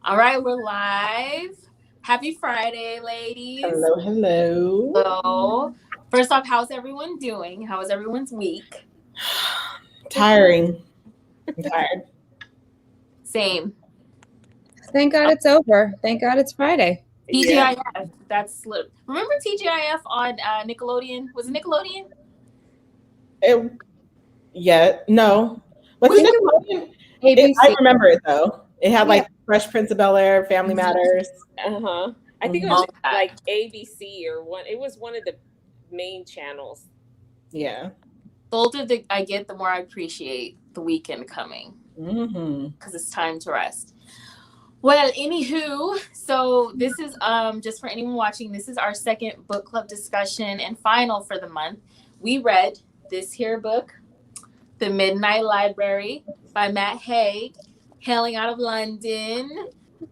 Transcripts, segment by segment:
All right, we're live. Happy Friday, ladies. Hello, hello. So, first off, how's everyone doing? How was everyone's week? Tiring. I'm tired. Same. Thank God it's over. Thank God it's Friday. Yeah. TGIF. Remember TGIF on Nickelodeon? Was it Nickelodeon? It, yeah. No. Was Was it it? Nickelodeon? I ABC. remember it though. It had Yeah. like Fresh Prince of Bel-Air, Family Matters. Uh-huh. I think it Mhm. was All that. like ABC or one. It was one of the main channels. Yeah. The older I get, the more I appreciate the weekend coming Mm-hmm. because it's time to rest. Well, anywho, so this is just for anyone watching, this is our second book club discussion and final for the month. We read this here book, The Midnight Library by Matt Haig, hailing out of London.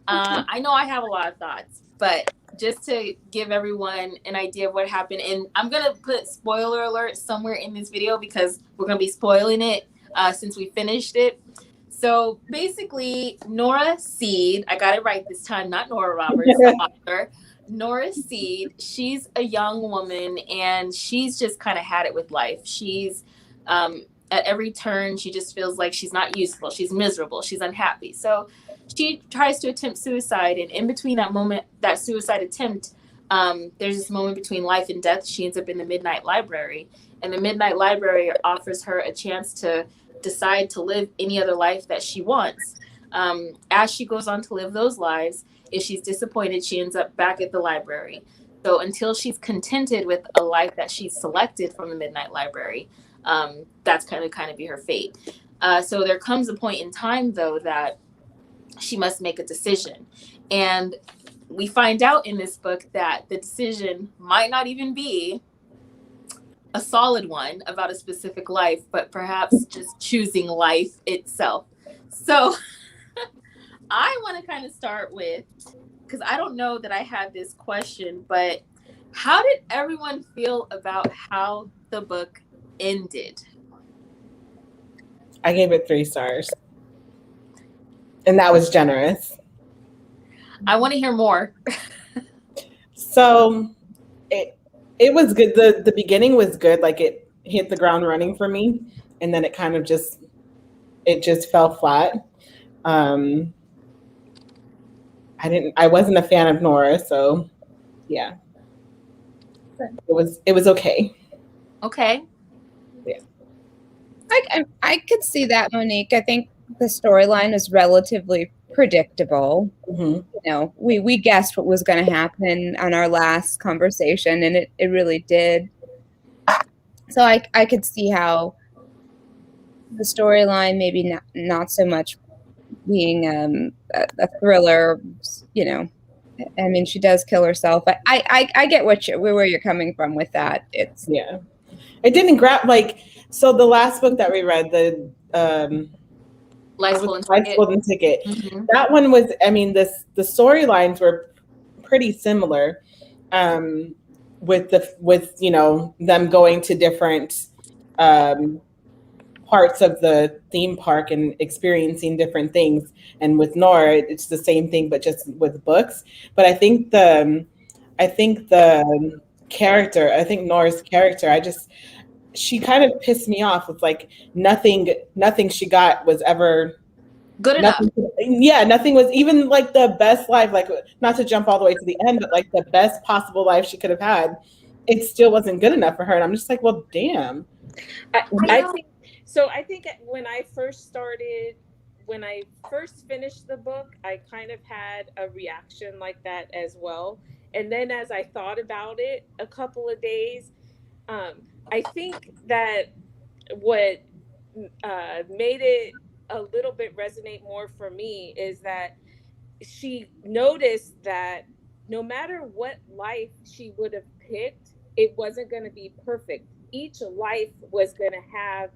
I know I have a lot of thoughts, but just to give everyone an idea of what happened, and I'm gonna put spoiler alert somewhere in this video because we're gonna be spoiling it since we finished it. So basically, Nora Seed, I got it right this time, not Nora Roberts, the author. Nora Seed, she's a young woman and she's just kind of had it with life. She's at every turn, she just feels like she's not useful. She's miserable. She's unhappy. So she tries to attempt suicide. And in between that moment, that suicide attempt, there's this moment between life and death. She ends up in the Midnight Library. And the Midnight Library offers her a chance to decide to live any other life that she wants. As she goes on to live those lives, if she's disappointed, she ends up back at the library. So until she's contented with a life that she's selected from the Midnight Library, that's kind of be her fate. So there comes a point in time, though, that she must make a decision. And we find out in this book that the decision might not even be a solid one about a specific life, but perhaps just choosing life itself. So I want to kind of start with, because I don't know that I had this question, but how did everyone feel about how the book ended? I gave it 3 stars. And that was generous. I want to hear more. So it was good. The beginning was good. Like it hit the ground running for me. And then it kind of just fell flat. I wasn't a fan of Nora, so yeah. It was okay. Okay. Yeah. I could see that, Monique. I think the storyline is relatively predictable. Mm-hmm. You know, we guessed what was going to happen on our last conversation, and it really did. So I could see how the storyline maybe not so much being a thriller. You know, I mean, she does kill herself. But I get where you're coming from with that. It's Yeah. It didn't grab so the last book that we read, the Life's Golden Ticket. Mm-hmm. That one was, I mean, the storylines were pretty similar, with them going to different parts of the theme park and experiencing different things. And with Nora, it's the same thing, but just with books. But I think the character, I think Nora's character, she kind of pissed me off with like nothing she got was ever good enough. Nothing was even like the best life, like not to jump all the way to the end, but like the best possible life she could have had. It still wasn't good enough for her. And I'm just like, well, damn. I think when I first finished the book, I kind of had a reaction like that as well. And then as I thought about it a couple of days, I think that what made it a little bit resonate more for me is that she noticed that no matter what life she would have picked, it wasn't going to be perfect. Each life was going to have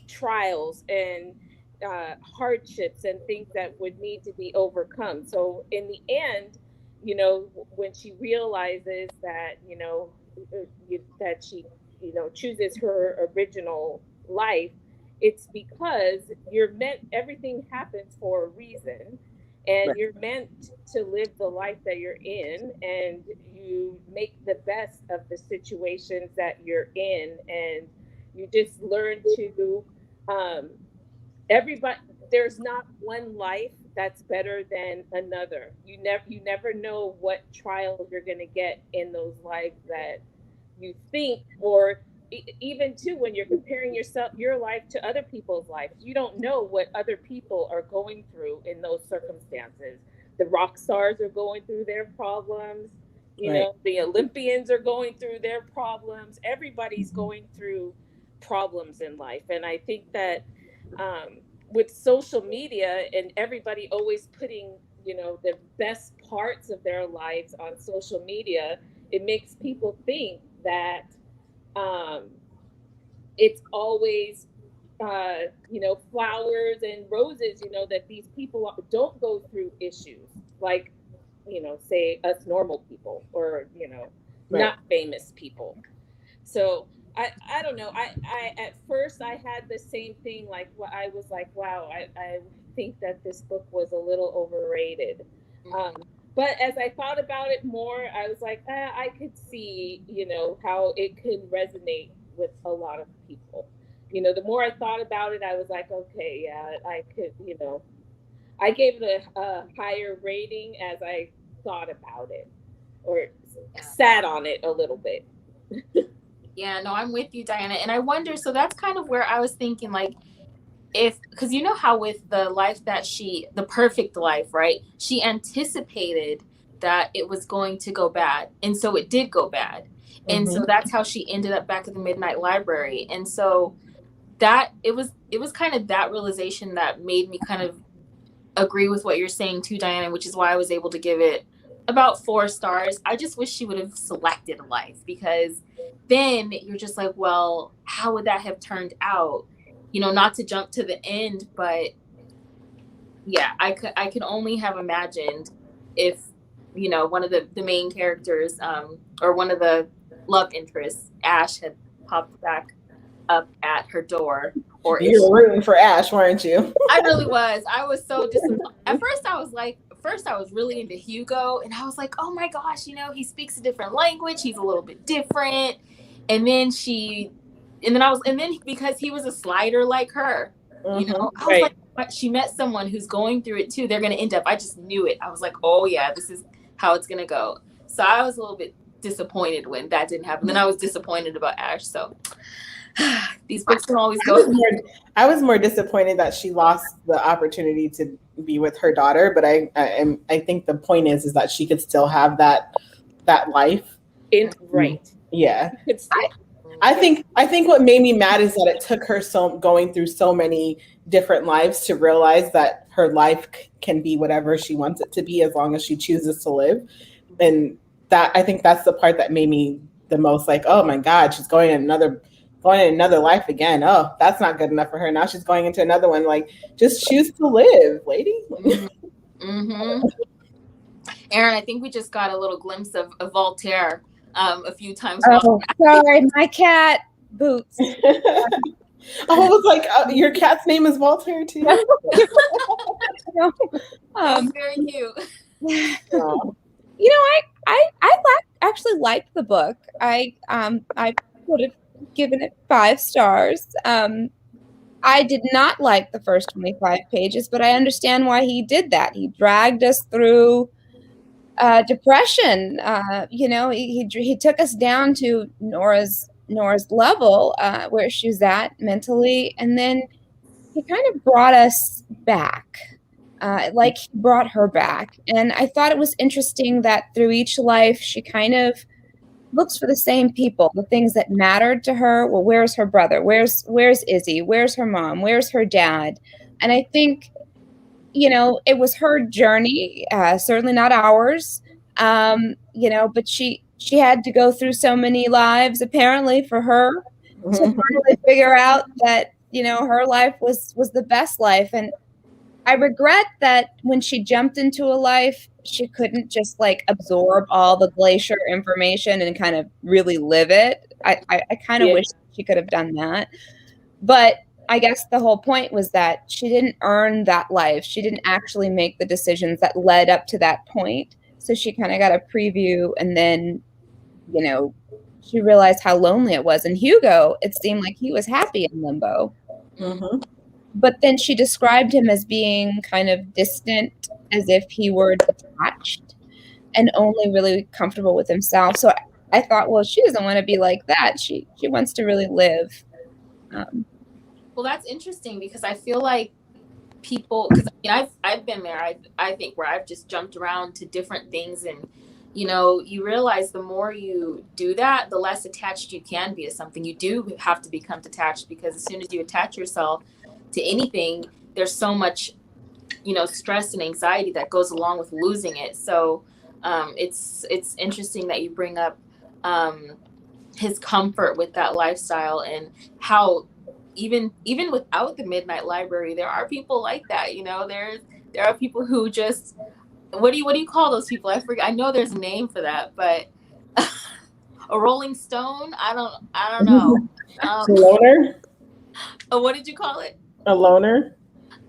trials and hardships and things that would need to be overcome. So in the end, when she realizes that, that she, chooses her original life, it's because everything happens for a reason. and Right. you're meant to live the life that you're in, and you make the best of the situations that you're in, and you just learn to um, everybody, there's not one life that's better than another. You never know what trials you're going to get in those lives that you think, or even too, when you're comparing your life to other people's lives, you don't know what other people are going through in those circumstances. The rock stars are going through their problems, Right. the Olympians are going through their problems. Everybody's going through problems in life, and I think that with social media and everybody always putting the best parts of their lives on social media, it makes people think that um, it's always flowers and roses, that these people don't go through issues like, say us normal people, or Right. not famous people. So I don't know. I at first I had the same thing, like what I was like, wow, I think that this book was a little overrated. Um, but as I thought about it more, I was like, I could see, how it could resonate with a lot of people. The more I thought about it, I was like, okay, yeah, I could, I gave it a higher rating as I thought about it, or sat on it a little bit. Yeah, no, I'm with you, Diana. And I wonder, so that's kind of where I was thinking, like, because you know how with the life that the perfect life, right? She anticipated that it was going to go bad. And so it did go bad. And so that's how she ended up back at the Midnight Library. And so that it was kind of that realization that made me kind of agree with what you're saying too, Diana, which is why I was able to give it about 4 stars. I just wish she would have selected life, because then you're just like, well, how would that have turned out? Not to jump to the end, but yeah, I could only have imagined if, one of the main characters, or one of the love interests, Ash, had popped back up at her door. Or you were rooting for Ash, weren't you? I really was. I was so disappointed. At first I was really into Hugo, and I was like, oh my gosh, he speaks a different language. He's a little bit different. And then because he was a slider like her, I was like, but she met someone who's going through it too. They're going to end up, I just knew it. I was like, oh yeah, this is how it's going to go. So I was a little bit disappointed when that didn't happen. Then I was disappointed about Ash. So these books don't always go. I was more disappointed that she lost the opportunity to be with her daughter, but I think the point is that she could still have that life. Right. Yeah. I think what made me mad is that it took her going through so many different lives to realize that her life can be whatever she wants it to be as long as she chooses to live. And that, I think that's the part that made me the most like, oh my God, she's going in another life again. Oh, that's not good enough for her. Now she's going into another one. Like, just choose to live, lady. Mm-hmm. Aaron, I think we just got a little glimpse of Voltaire a few times. Oh, sorry, my cat Boots. I was like, your cat's name is Voltaire too. Very cute. Oh. I actually liked the book. I would have given it 5 stars. I did not like the first 25 pages, but I understand why he did that. He dragged us through depression. He took us down to Nora's level, where she was at mentally, and then he kind of brought us back. Like he brought her back. And I thought it was interesting that through each life, she kind of looks for the same people, the things that mattered to her. Well, where's her brother? Where's Izzy? Where's her mom? Where's her dad? And I think, it was her journey, certainly not ours, but she had to go through so many lives, apparently, for her to finally figure out that, her life was the best life. And I regret that when she jumped into a life, she couldn't just like absorb all the Glacier information and kind of really live it. I kind of wish she could have done that. But I guess the whole point was that she didn't earn that life. She didn't actually make the decisions that led up to that point. So she kind of got a preview, and then, you know, she realized how lonely it was. And Hugo, it seemed like he was happy in limbo. Mhm. But then she described him as being kind of distant, as if he were detached and only really comfortable with himself. So I thought, well, she doesn't want to be like that. She wants to really live. Well, that's interesting because I feel like people, because I mean, I've been there. I think where I've just jumped around to different things, and you know, you realize the more you do that, the less attached you can be to something. You do have to become detached, because as soon as you attach yourself to anything, there's so much, you know, stress and anxiety that goes along with losing it. So it's interesting that you bring up his comfort with that lifestyle, and how even without the Midnight Library, there are people like that. You know, there are people who just, what do you call those people? I forget. I know there's a name for that, but a Rolling Stone. I don't know. A loner? What did you call it? A loner?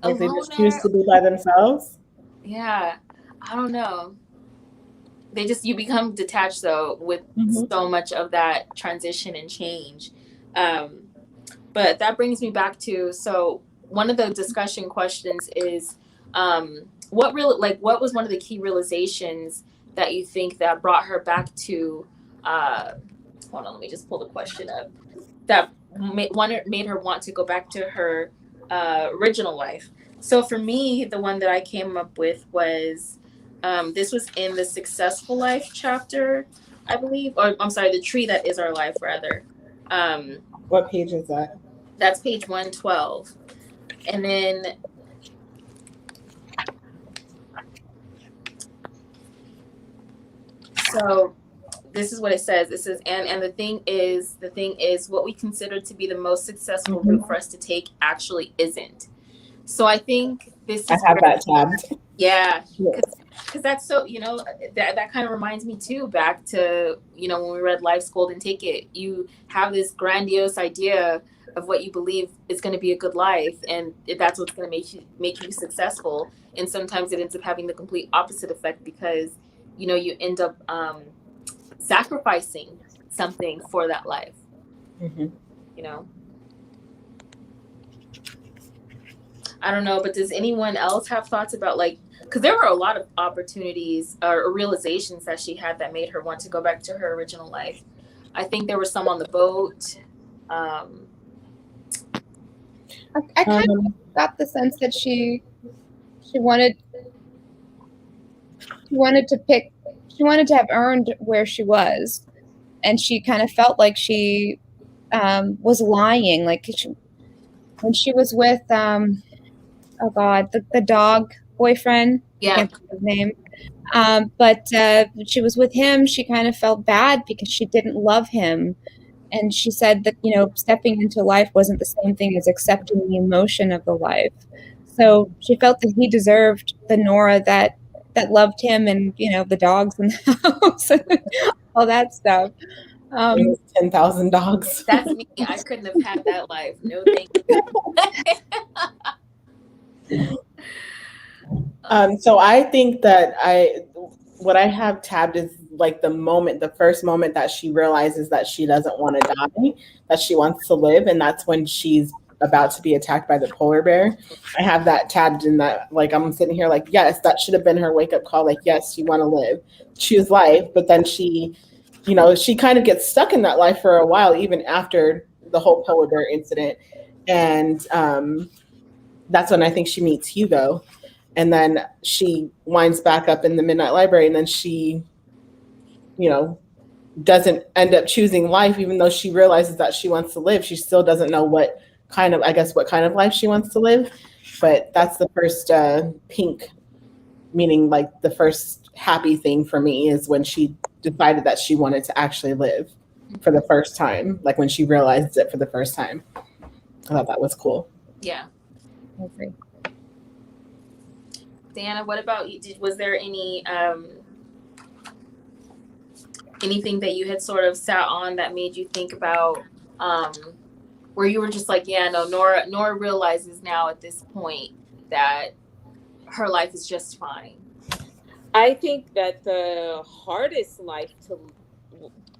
A Like they just choose loner. to be by themselves? Yeah, I don't know. You become detached though with Mhm. so much of that transition and change. But that brings me back to, so one of the discussion questions is, what was one of the key realizations that you think that brought her back to, hold on, let me just pull the question up, that made her want to go back to her original life. So for me, the one that I came up with was, this was in the Successful Life chapter, I believe, or I'm sorry, The Tree That Is Our Life, rather. What page is that? That's page 112. And then so this is what it says. It says, and the thing is what we consider to be the most successful route for us to take actually isn't. So I think this is I have that tabbed. yeah, Yes. because that's so, you know, that kind of reminds me too, back to, you know, when we read Life's Golden Ticket. You have this grandiose idea of what you believe is going to be a good life, and that's what's going to make you successful. And sometimes it ends up having the complete opposite effect, because, you know, you end up sacrificing something for that life. Mm-hmm. You know, I don't know, but does anyone else have thoughts about, like, because there were a lot of opportunities or realizations that she had that made her want to go back to her original life. I think there were some on the boat. I kind of got the sense that she wanted to have earned where she was, and she kind of felt like she was lying. Like when she was with oh god, the dog boyfriend. Yeah. I can't think of his name. But she was with him, she kind of felt bad because she didn't love him. And she said that, you know, stepping into life wasn't the same thing as accepting the emotion of the life. So she felt that he deserved the Nora that loved him, and, you know, the dogs in the house, all that stuff. 10,000 dogs. That's me. I couldn't have had that life. No, thank you. So I think that what I have tabbed is like the first moment that she realizes that she doesn't want to die, that she wants to live, and that's when she's about to be attacked by the polar bear. I have that tabbed in that, like, I'm sitting here like, yes, that should have been her wake up call. Like, yes, you want to live, choose life. But then she, you know, she kind of gets stuck in that life for a while, even after the whole polar bear incident. And that's when I think she meets Hugo. And then she winds back up in the Midnight Library, and then she, you know, doesn't end up choosing life, even though she realizes that she wants to live. She still doesn't know what kind of life she wants to live. But that's the first pink, meaning like the first happy thing for me, is when she decided that she wanted to actually live for the first time, like when she realized it for the first time. I thought that was cool. Yeah. I agree. Diana, what about you? Was there any anything that you had sort of sat on that made you think about where you were just like, yeah, no, Nora realizes now at this point that her life is just fine? I think that the hardest life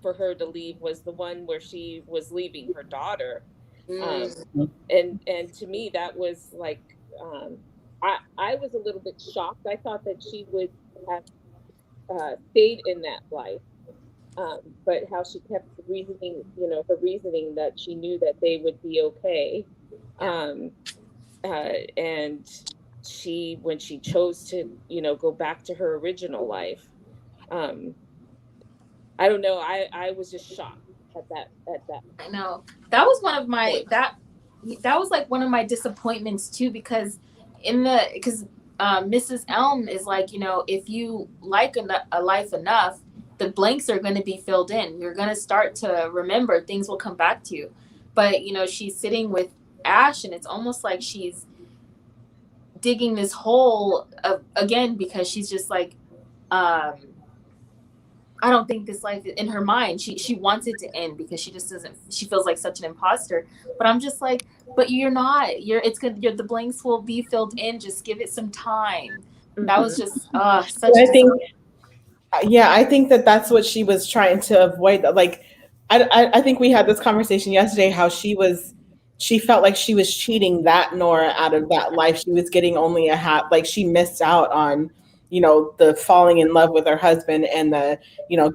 for her to leave was the one where she was leaving her daughter. And to me, that was like, I was a little bit shocked. I thought that she would have stayed in that life. But how she kept reasoning, her reasoning that she knew that they would be okay. And when she chose to, go back to her original life, I don't know. I was just shocked at that. I know that was one of my, that was like one of my disappointments too, because Mrs. Elm is like, if you like a life enough, the blanks are going to be filled in. You're going to start to remember, things will come back to you. But, she's sitting with Ash, and it's almost like she's digging this hole again, because she's just like, I don't think this life, in her mind, she wants it to end because she just doesn't, she feels like such an imposter. But I'm just like, but you're not, it's good. The blanks will be filled in. Just give it some time. That was just such I think that that's what she was trying to avoid. Like, I think we had this conversation yesterday, how she felt like she was cheating that Nora out of that life. She was getting only a half, like she missed out on, the falling in love with her husband and the,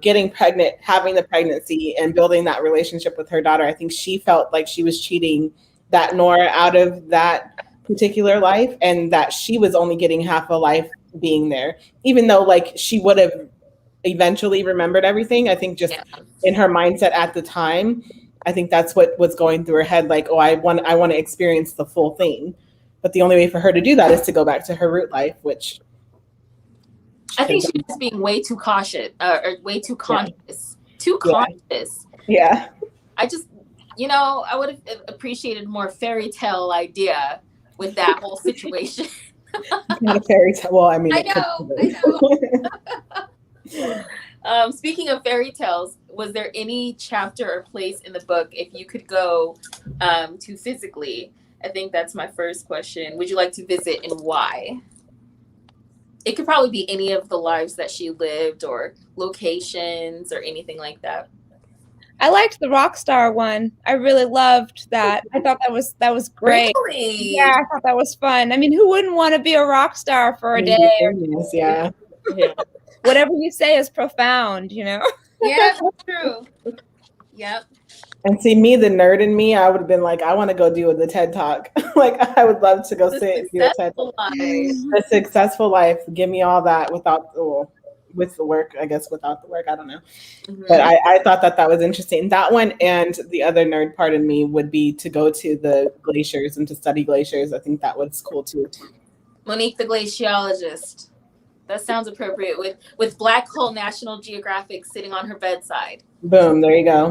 getting pregnant, having the pregnancy and building that relationship with her daughter. I think she felt like she was cheating that Nora out of that particular life, and that she was only getting half a life being there, even though like she would have eventually remembered everything. I think just in her mindset at the time, I think that's what was going through her head. Like, oh, I want to experience the full thing. But the only way for her to do that is to go back to her root life, which I think she was being way too cautious, or way too conscious, too conscious. Yeah. I just, I would have appreciated more fairy tale idea with that whole situation. Not a fairy tale. Well, I mean, I know. Speaking of fairy tales, was there any chapter or place in the book, if you could go to physically? I think that's my first question. Would you like to visit, and why? It could probably be any of the lives that she lived, or locations, or anything like that. I liked the rock star one. I really loved that. I thought that was great. Really? Yeah, I thought that was fun. I mean, who wouldn't want to be a rock star for a day? Yeah. Whatever you say is profound, Yeah, that's true. Yep. And see, me, the nerd in me, I would have been like, I want to go do the TED Talk. Like, I would love to go sit and do a TED Talk. The successful life. Give me all that with the work, I guess, without the work, I don't know. Mm-hmm. But I thought that was interesting. That one, and the other nerd part of me would be to go to the glaciers and to study glaciers. I think that was cool too. Monique the glaciologist. That sounds appropriate with Black Hole National Geographic sitting on her bedside. Boom, there you go.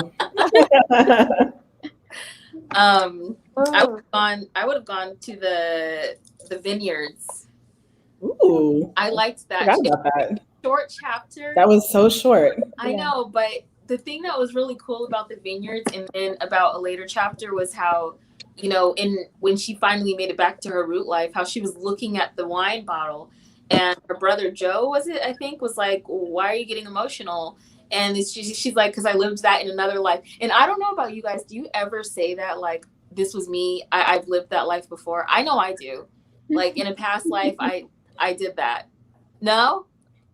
I would have gone to the vineyards. Ooh. I liked that. Forgot about that. Short chapter. That was so short. I know, but the thing that was really cool about the vineyards, and then about a later chapter, was how, when she finally made it back to her root life, how she was looking at the wine bottle, and her brother Joe, was like, why are you getting emotional? And she's like, because I lived that in another life. And I don't know about you guys. Do you ever say that, like, this was me? I've lived that life before. I know I do. Like, in a past life, I did that. No?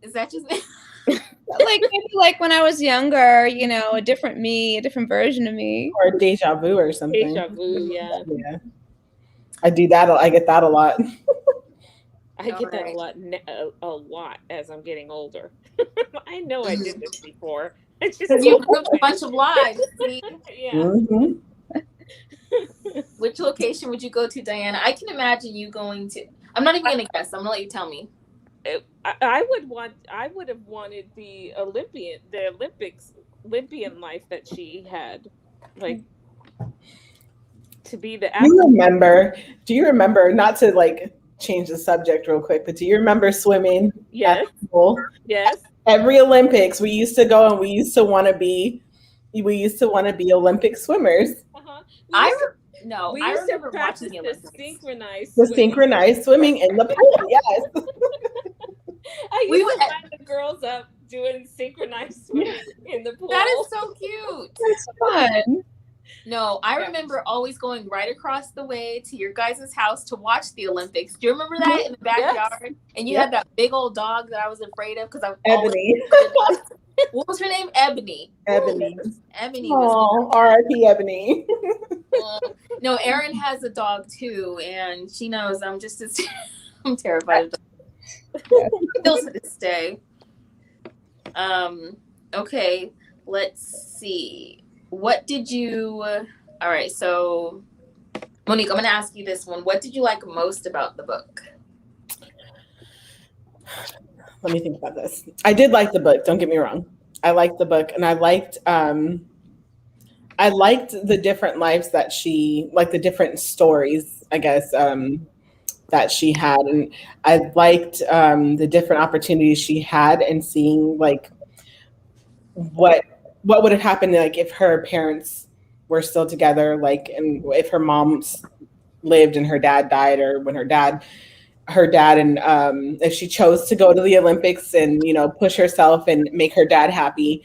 Is that just me? Like, maybe like when I was younger, a different me, a different version of me. Or deja vu or something. Deja vu, yeah. I do that. I get that a lot. I get that a lot as I'm getting older. I know I did this before. You lived a bunch of lives. See? Yeah. Mm-hmm. Which location would you go to, Diana? I can imagine you going to. I'm not even gonna guess. I'm gonna let you tell me. I would have wanted the Olympian life that she had, like, to be the athlete. Do you remember, not to like change the subject real quick, but do you remember swimming? Yes. At school? Yes. Every Olympics, we used to go and we used to want to be Olympic swimmers. I No, We I used to remember practice watching the the Olympics. synchronized The swimming. synchronized swimming in the pool. Yes. I We used would- to line the girls up doing synchronized swimming in the pool. That is so cute. That's fun. No, I Yeah. remember always going right across the way to your guys' house to watch the Olympics. Do you remember that in the backyard? And you had that big old dog that I was afraid of because I always Ebony. what was her name? Ebony. Ebony. Ooh, Ebony was Oh, R.I.P. Ebony. no, Erin has a dog too, and she knows I'm just as I'm terrified of dogs. Still to this day. Okay, let's see. What did you all right, so Monique, I'm gonna ask you this one. What did you like most about the book? Let me think about this. I did like the book, don't get me wrong. I liked the book, and I liked the different lives that she, like the different stories, I guess, that she had. And I liked the different opportunities she had, and seeing like what would have happened, like if her parents were still together, like, and if her mom's lived and her dad died, or when her dad and if she chose to go to the Olympics and, you know, push herself and make her dad happy.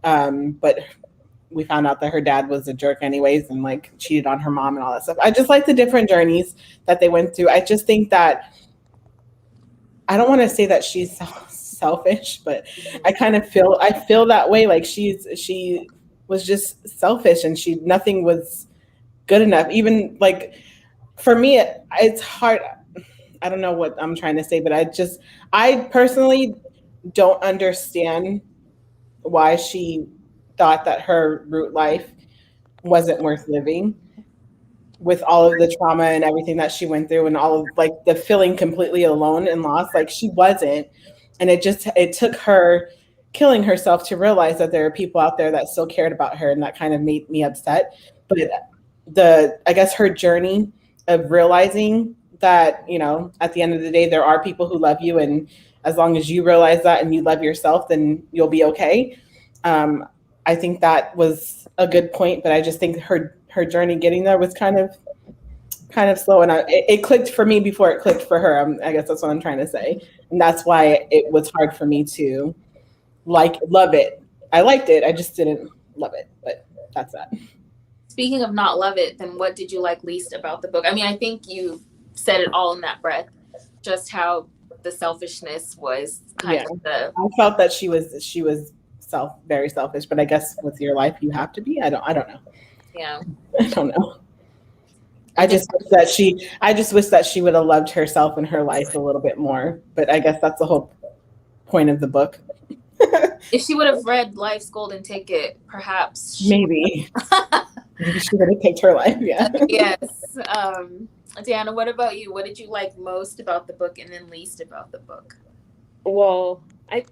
But we found out that her dad was a jerk anyways, and like cheated on her mom and all that stuff. I just like the different journeys that they went through. I just think that, I don't want to say that she's selfish, but I kind of feel that way. Like she was just selfish, and nothing was good enough. Even like for me, it's hard. I don't know what I'm trying to say, but I personally don't understand why she thought that her root life wasn't worth living, with all of the trauma and everything that she went through, and all of like the feeling completely alone and lost. Like she wasn't. And it took her killing herself to realize that there are people out there that still cared about her, and that kind of made me upset. But I guess her journey of realizing that, you know, at the end of the day, there are people who love you, and as long as you realize that and you love yourself, then you'll be okay. I think that was a good point, but I just think her journey getting there was kind of slow, and it clicked for me before it clicked for her. I guess that's what I'm trying to say, and that's why it was hard for me to love it. I liked it, I just didn't love it, but that's that. Speaking of not love it, then what did you like least about the book? I mean, I think you said it all in that breath, just how the selfishness was kind of the. I felt that she was very selfish, but I guess with your life you have to be. I don't know. Yeah. I don't know. I just wish that she would have loved herself and her life a little bit more. But I guess that's the whole point of the book. If she would have read Life's Golden Ticket, perhaps. Maybe she would have picked her life. Yeah. Yes. Deanna, what about you? What did you like most about the book, and then least about the book? Well, I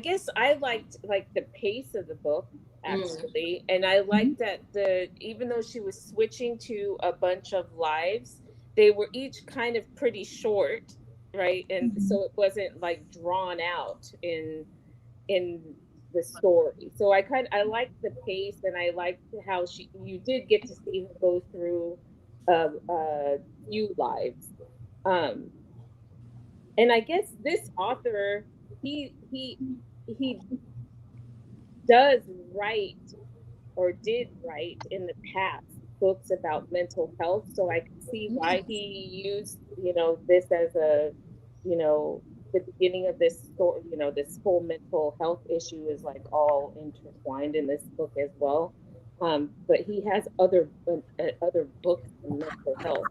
guess I liked like the pace of the book, actually, and I liked that even though she was switching to a bunch of lives, they were each kind of pretty short, right? And so it wasn't like drawn out in the story. So I liked the pace, and I liked how you did get to see her go through few lives. And I guess this author, he does write, or did write in the past, books about mental health. So I can see why he used, this as a, the beginning of this story, this whole mental health issue is like all intertwined in this book as well. But he has other books on mental health.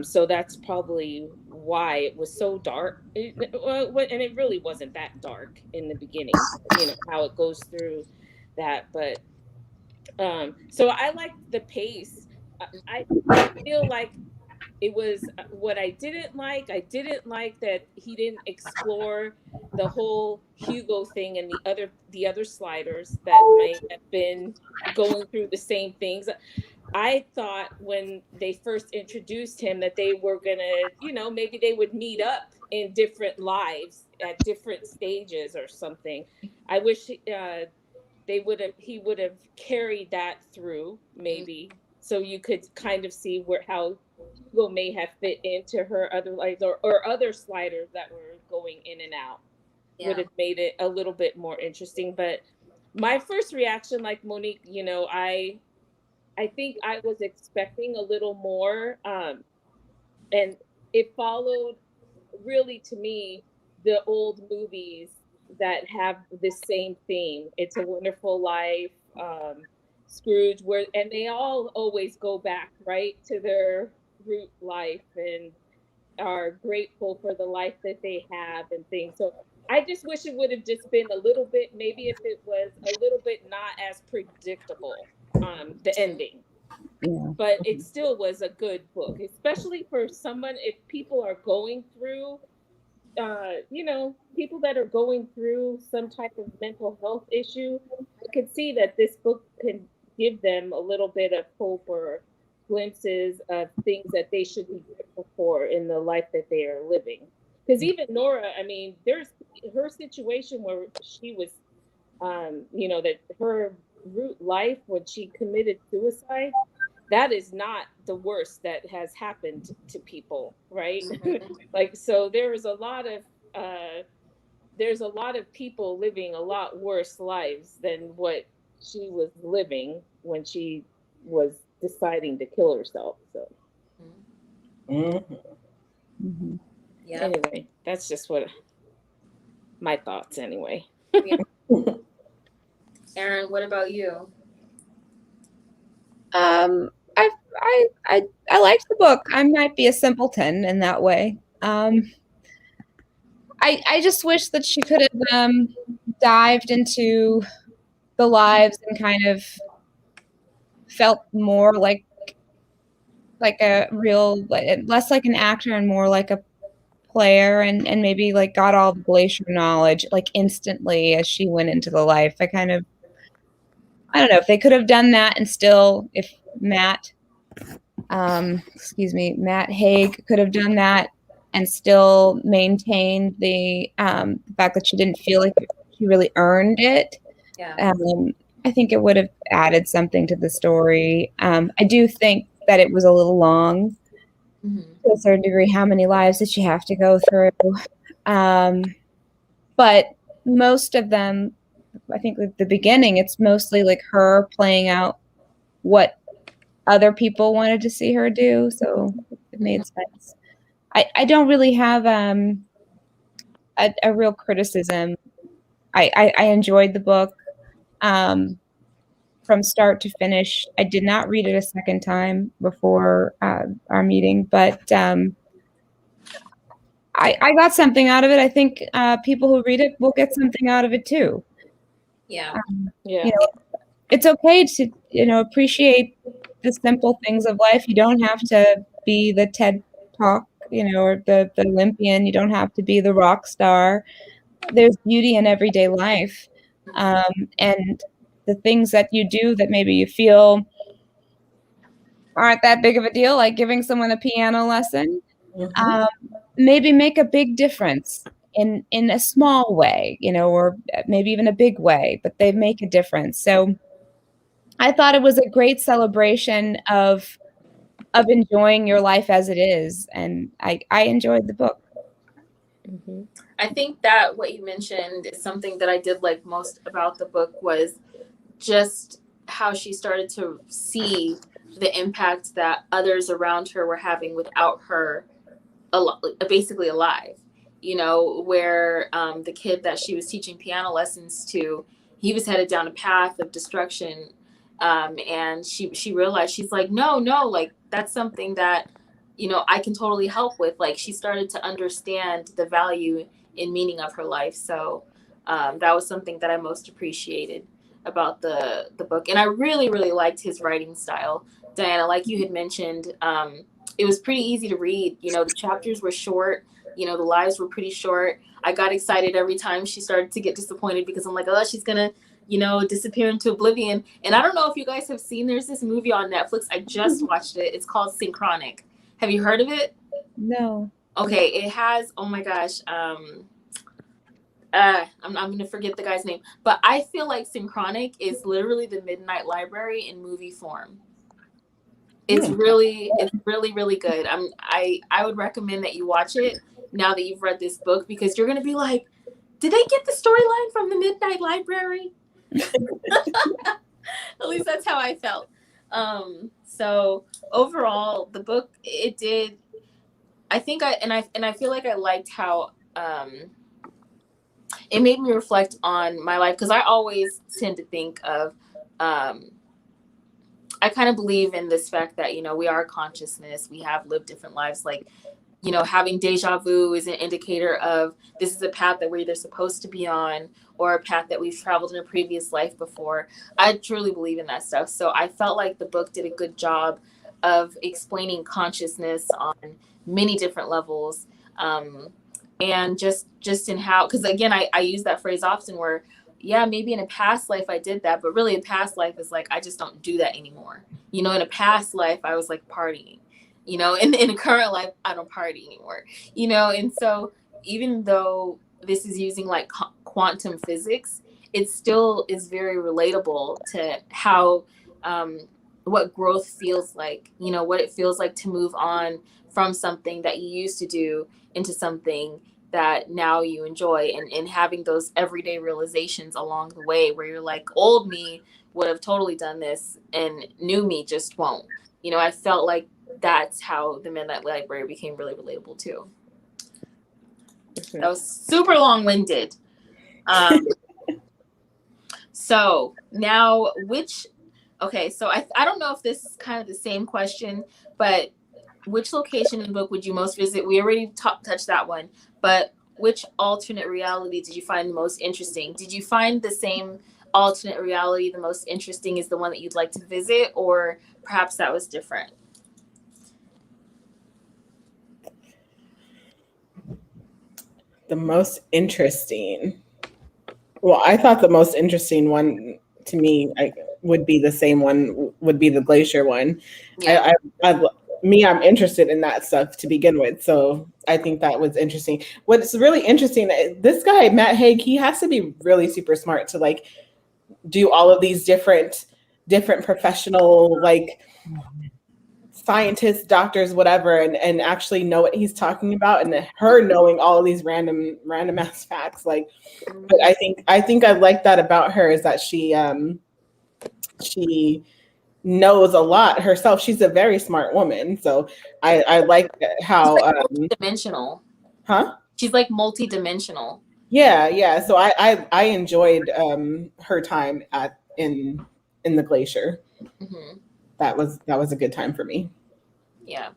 So that's probably why it was so dark. And it really wasn't that dark in the beginning, how it goes through that. But so I like the pace. I feel like it was what I didn't like. I didn't like that he didn't explore the whole Hugo thing and the other sliders that might have been going through the same things. I thought when they first introduced him that they were gonna, maybe they would meet up in different lives at different stages or something. I wish he would have carried that through maybe so you could kind of see how people may have fit into her other lives, or other sliders that were going in and out. Would have made it a little bit more interesting. But my first reaction, like Monique, I think I was expecting a little more, and it followed really, to me, the old movies that have the same theme. It's a Wonderful Life, Scrooge, and they all always go back right to their root life and are grateful for the life that they have and things. So I just wish it would have just been a little bit, maybe if it was a little bit not as predictable, the ending. Yeah. But it still was a good book, especially for someone, if people are going through, people that are going through some type of mental health issue. I could see that this book can give them a little bit of hope or glimpses of things that they should be grateful for in the life that they are living. Because even Nora, I mean, there's her situation where she was, that her root life when she committed suicide, that is not the worst that has happened to people, right? Like, so there's a lot of people living a lot worse lives than what she was living when she was deciding to kill herself. So Mm-hmm. Yeah. anyway, that's just what my thoughts anyway. Aaron, what about you? I liked the book. I might be a simpleton in that way. I just wish that she could have dived into the lives and kind of felt more like a real, less like an actor and more like a player, and maybe like got all the Glacier knowledge like instantly as she went into the life. I don't know if they could have done that and still, if Matt Haig could have done that and still maintained the fact that she didn't feel like she really earned it. Yeah. I think it would have added something to the story. I do think that it was a little long to a certain degree. How many lives did she have to go through? But most of them, I think at the beginning, it's mostly like her playing out what other people wanted to see her do. So it made sense. I don't really have a real criticism. I enjoyed the book from start to finish. I did not read it a second time before our meeting, but I got something out of it. I think people who read it will get something out of it too. Yeah. It's okay to appreciate the simple things of life. You don't have to be the TED Talk, or the Olympian. You don't have to be the rock star. There's beauty in everyday life, and the things that you do that maybe you feel aren't that big of a deal, like giving someone a piano lesson, maybe make a big difference in a small way, or maybe even a big way, but they make a difference. So I thought it was a great celebration of enjoying your life as it is, and I enjoyed the book. I think that what you mentioned is something that I did like most about the book, was just how she started to see the impact that others around her were having without her basically alive. Where the kid that she was teaching piano lessons to, he was headed down a path of destruction. And she realized, she's like, no, like that's something that, I can totally help with. Like, she started to understand the value and meaning of her life. So that was something that I most appreciated about the book. And I really, really liked his writing style. Diana, like you had mentioned, it was pretty easy to read. The chapters were short. The lives were pretty short. I got excited every time she started to get disappointed, because I'm like, oh, she's going to disappear into oblivion. And I don't know if you guys have seen, there's this movie on Netflix. I just watched it. It's called Synchronic. Have you heard of it? No. Okay. It has, oh my gosh. I'm going to forget the guy's name, but I feel like Synchronic is literally the Midnight Library in movie form. It's really, really good. I would recommend that you watch it now that you've read this book, because you're gonna be like, did they get the storyline from the Midnight Library? At least that's how I felt. So overall, the book, it did. I think I feel like I liked how it made me reflect on my life, because I always tend to think of I kind of believe in this fact that, you know, we are consciousness, we have lived different lives. Like, you know, having deja vu is an indicator of this is a path that we're either supposed to be on or a path that we've traveled in a previous life before. I truly believe in that stuff. So I felt like the book did a good job of explaining consciousness on many different levels. And just in how, because again, I use that phrase often where, yeah, maybe in a past life I did that, but really a past life is like, I just don't do that anymore. You know, in a past life, I was like partying, you know, in a current life, I don't party anymore, you know? And so even though this is using like quantum physics, it still is very relatable to how, what growth feels like, you know, what it feels like to move on from something that you used to do into something that now you enjoy, and having those everyday realizations along the way where you're like, old me would have totally done this and new me just won't. You know, I felt like that's how the Midnight Library became really relatable too. That was super long-winded. So now so I don't know if this is kind of the same question, but which location in the book would you most visit? We already touched that one, but which alternate reality did you find the most interesting? Did you find the same alternate reality the most interesting is the one that you'd like to visit, or perhaps that was different? The most interesting. Well, I thought the most interesting one to me would be the same one, would be the glacier one. Yeah. I'm interested in that stuff to begin with. So I think that was interesting. What's really interesting, this guy, Matt Haig, he has to be really super smart to like do all of these different professional, like scientists, doctors, whatever, and actually know what he's talking about, and her knowing all of these random ass facts. Like, but I think I like that about her, is that she knows a lot herself. She's a very smart woman. So I like how like multi-dimensional. Huh? She's like multi-dimensional. Yeah. So I enjoyed her time in the glacier. Mm-hmm. That was a good time for me. Yeah.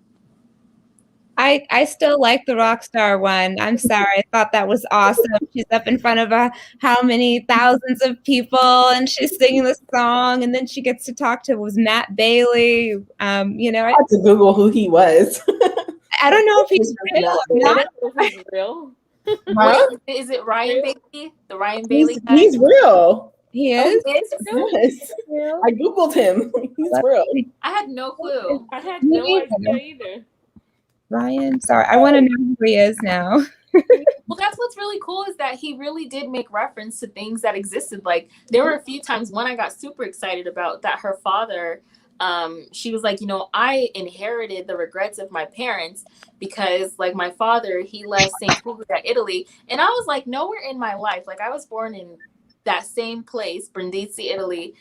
I still like the rock star one. I'm sorry. I thought that was awesome. She's up in front of how many thousands of people, and she's singing the song, and then she gets to talk to Matt Bailey. You know, I had to Google who he was. I don't know if he's real or not. He's real. Huh? Is it Ryan Bailey? The Ryan Bailey guy? He's real. He is. Yes. I Googled him. He's real. I had no clue. I had no idea either. Ryan, sorry, I want to know who he is now. Well, that's what's really cool, is that he really did make reference to things that existed. Like, there were a few times when I got super excited about that her father, she was like, you know, I inherited the regrets of my parents because, like, my father, he left St. Puglia, Italy. And I was like, nowhere in my life, like, I was born in that same place, Brindisi, Italy,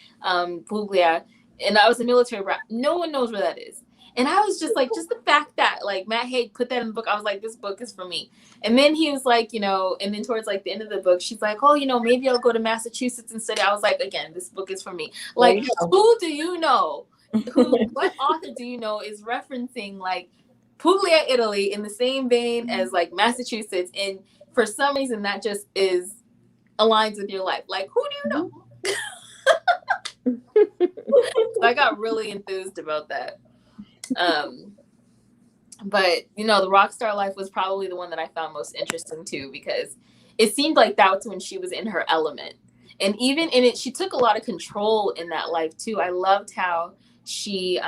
Puglia, and I was a military brat. No one knows where that is. And I was just like, just the fact that like Matt Haig put that in the book, I was like, this book is for me. And then he was like, you know, and then towards like the end of the book, she's like, oh, you know, maybe I'll go to Massachusetts and study. I was like, again, this book is for me. Like, who do you know? What author do you know is referencing like Puglia, Italy in the same vein as like Massachusetts? And for some reason, that just aligns with your life. Like, who do you know? So I got really enthused about that. But you know, the Rockstar Life was probably the one that I found most interesting too, because it seemed like that was when she was in her element, and even in it, she took a lot of control in that life too. I loved how she,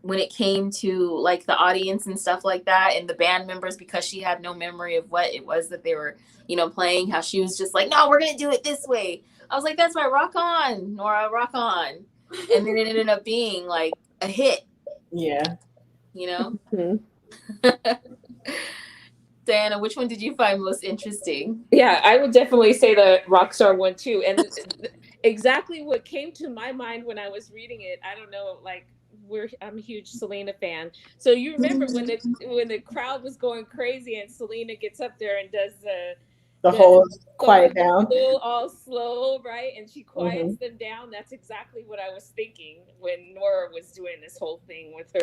when it came to like the audience and stuff like that, and the band members, because she had no memory of what it was that they were, you know, playing, how she was just like, no, we're gonna do it this way. I was like, that's right, rock on, Nora, rock on. And then it ended up being like a hit, Yeah. you know? Mhm. Diana, which one did you find most interesting? Yeah, I would definitely say the Rockstar one too. And exactly what came to my mind when I was reading it, I don't know, like I'm a huge Selena fan. So you remember when the crowd was going crazy and Selena gets up there and does The the whole quiet down. all slow, right? And she quiets them down. That's exactly what I was thinking when Nora was doing this whole thing with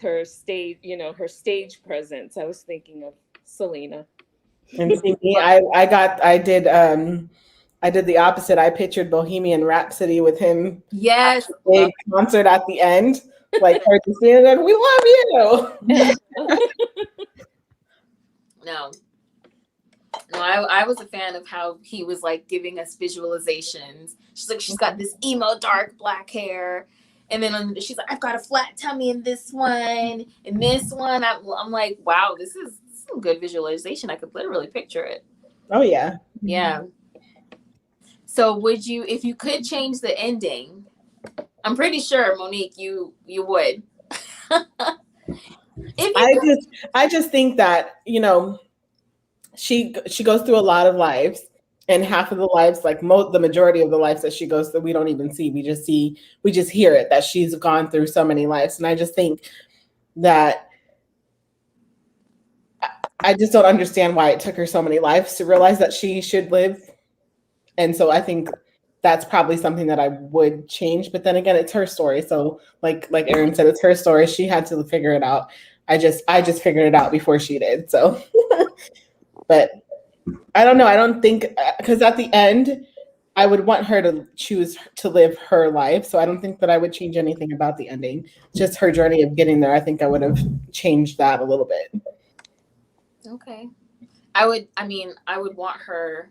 her stage, her stage presence. I was thinking of Selena. And see me, I did the opposite. I pictured Bohemian Rhapsody with him. Yes. Big concert at the end. Like her just being like, we love you. No, I was a fan of how he was like giving us visualizations. She's like, she's got this emo dark black hair. And then she's like, I've got a flat tummy in this one. In this one, I'm like, wow, this is some good visualization. I could literally picture it. Oh yeah. Yeah. So would you, if you could change the ending, I'm pretty sure, Monique, you would. I just think that, she goes through a lot of lives, and half of the lives, like the majority of the lives that she goes through, we don't even see. We just hear it, that she's gone through so many lives. And I just think that I just don't understand why it took her so many lives to realize that she should live. And so I think that's probably something that I would change. But then again, it's her story. So like Erin said, it's her story. She had to figure it out. I just figured it out before she did. So, but I don't know. I don't think, because at the end, I would want her to choose to live her life. So I don't think that I would change anything about the ending. Just her journey of getting there. I think I would have changed that a little bit. Okay. I would want her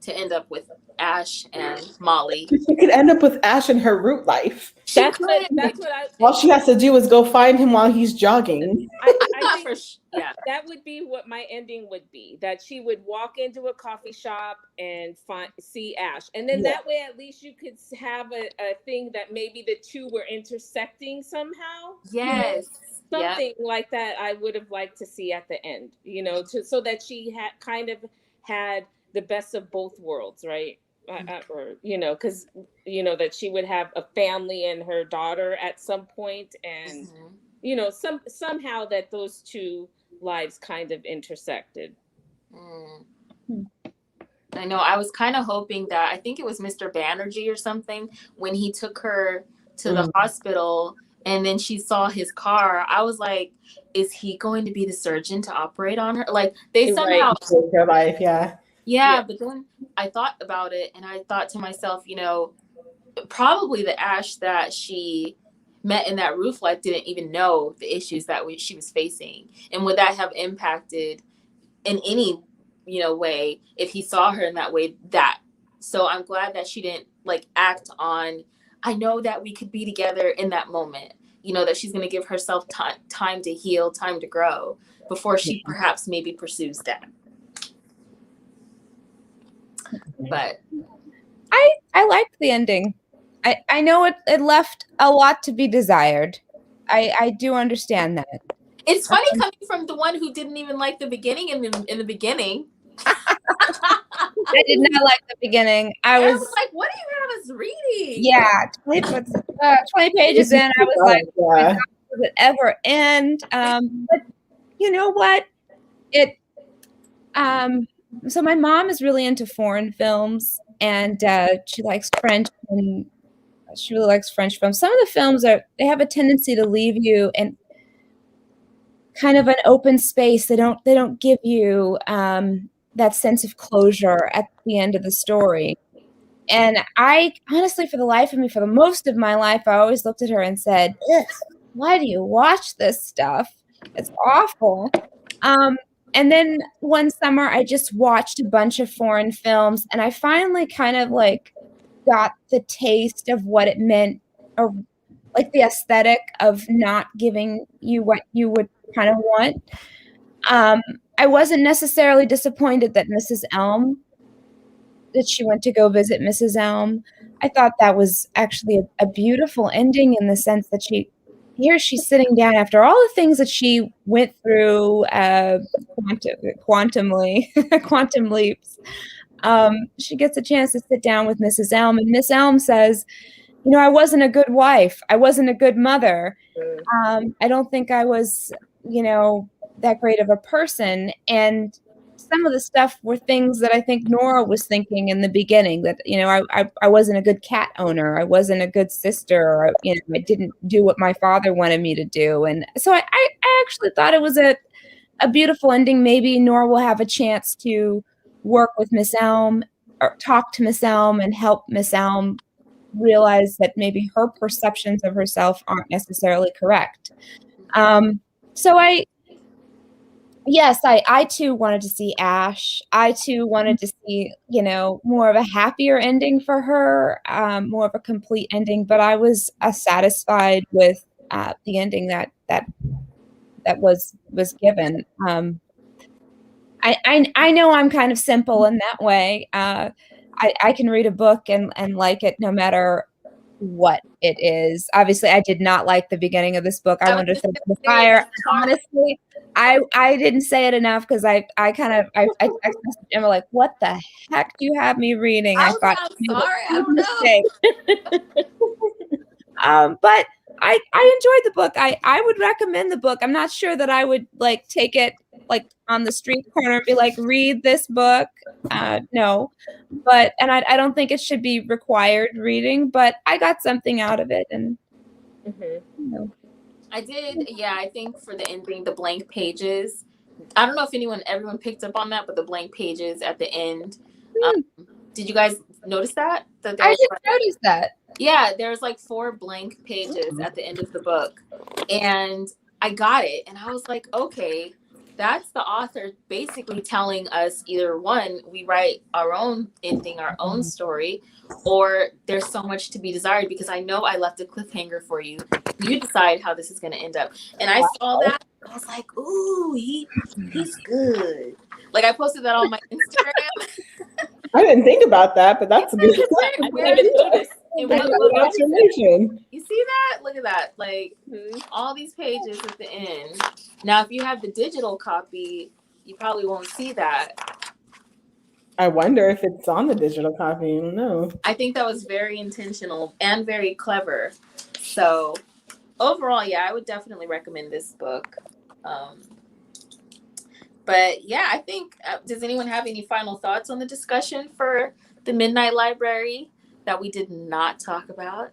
to end up with Ash and Molly. She could end up with Ash in her root life. That's what I. All she has to do is go find him while he's jogging. I think yeah, that would be what my ending would be. That she would walk into a coffee shop and see Ash, and then that way at least you could have a thing that maybe the two were intersecting somehow. Yes. Something like that I would have liked to see at the end, so that she had kind of had the best of both worlds, right? Or because that she would have a family and her daughter at some point, and somehow that those two lives kind of intersected. I know. I was kind of hoping that, I think it was Mr. Banerjee or something, when he took her to the hospital and then she saw his car, I was like, is he going to be the surgeon to operate on her? Like, they somehow saved her life. Yeah, but then I thought about it and I thought to myself, probably the Ash that she met in that roof life didn't even know the issues that she was facing. And would that have impacted in any, way if he saw her in that way? So I'm glad that she didn't act on, I know that we could be together in that moment, that she's going to give herself time to heal, time to grow before she perhaps maybe pursues that. But I liked the ending. I know it left a lot to be desired. I do understand that. It's funny coming from the one who didn't even like the beginning in the beginning. I did not like the beginning. I was like, what do you have us reading? Yeah, 20 pages in, I was like, does it ever end? But you know what? So my mom is really into foreign films, and she likes French, and she really likes French films. Some of the films they have a tendency to leave you in kind of an open space. They don't give you that sense of closure at the end of the story. And I honestly, for the life of me, for the most of my life, I always looked at her and said, why do you watch this stuff? It's awful. And then one summer, I just watched a bunch of foreign films, and I finally kind of got the taste of what it meant, or the aesthetic of not giving you what you would kind of want. I wasn't necessarily disappointed that Mrs. Elm that she went to go visit Mrs. Elm. I thought that was actually a beautiful ending in the sense that she's sitting down after all the things that she went through, quantum leaps. She gets a chance to sit down with Mrs. Elm, and Miss Elm says, I wasn't a good wife. I wasn't a good mother. I don't think I was, that great of a person. And some of the stuff were things that I think Nora was thinking in the beginning, that, I wasn't a good cat owner. I wasn't a good sister. Or, I didn't do what my father wanted me to do. And so I actually thought it was a beautiful ending. Maybe Nora will have a chance to work with Miss Elm or talk to Miss Elm and help Miss Elm realize that maybe her perceptions of herself aren't necessarily correct. So I too wanted to see Ash. I too wanted to see, more of a happier ending for her, more of a complete ending. But I was satisfied with the ending that was given. I know I'm kind of simple in that way. I can read a book and like it no matter what it is. Obviously, I did not like the beginning of this book. I wanted to set the fire. Honestly, I didn't say it enough because I texted Emma like, what the heck do you have me reading? I thought, I'm sorry, I don't know. But I enjoyed the book. I would recommend the book. I'm not sure that I would like take it like on the street corner and be like, read this book. No, but I don't think it should be required reading, but I got something out of it. And I did. Yeah, I think for the ending, the blank pages, I don't know if everyone picked up on that, but the blank pages at the end, did you guys notice that? I did notice that. Yeah, there's like 4 blank pages at the end of the book, and I got it, and I was like, okay, that's the author basically telling us either one, we write our own ending, our own story, or there's so much to be desired, because I know I left a cliffhanger for you. You decide how this is going to end up. And I saw that, I was like, ooh, he's good. Like, I posted that on my Instagram. I didn't think about that, but that's a good observation. You see that? Look at that. Like, all these pages at the end. Now, if you have the digital copy, you probably won't see that. I wonder if it's on the digital copy. I don't know. I think that was very intentional and very clever. So, overall, yeah, I would definitely recommend this book. But yeah, I think, does anyone have any final thoughts on the discussion for the Midnight Library that we did not talk about?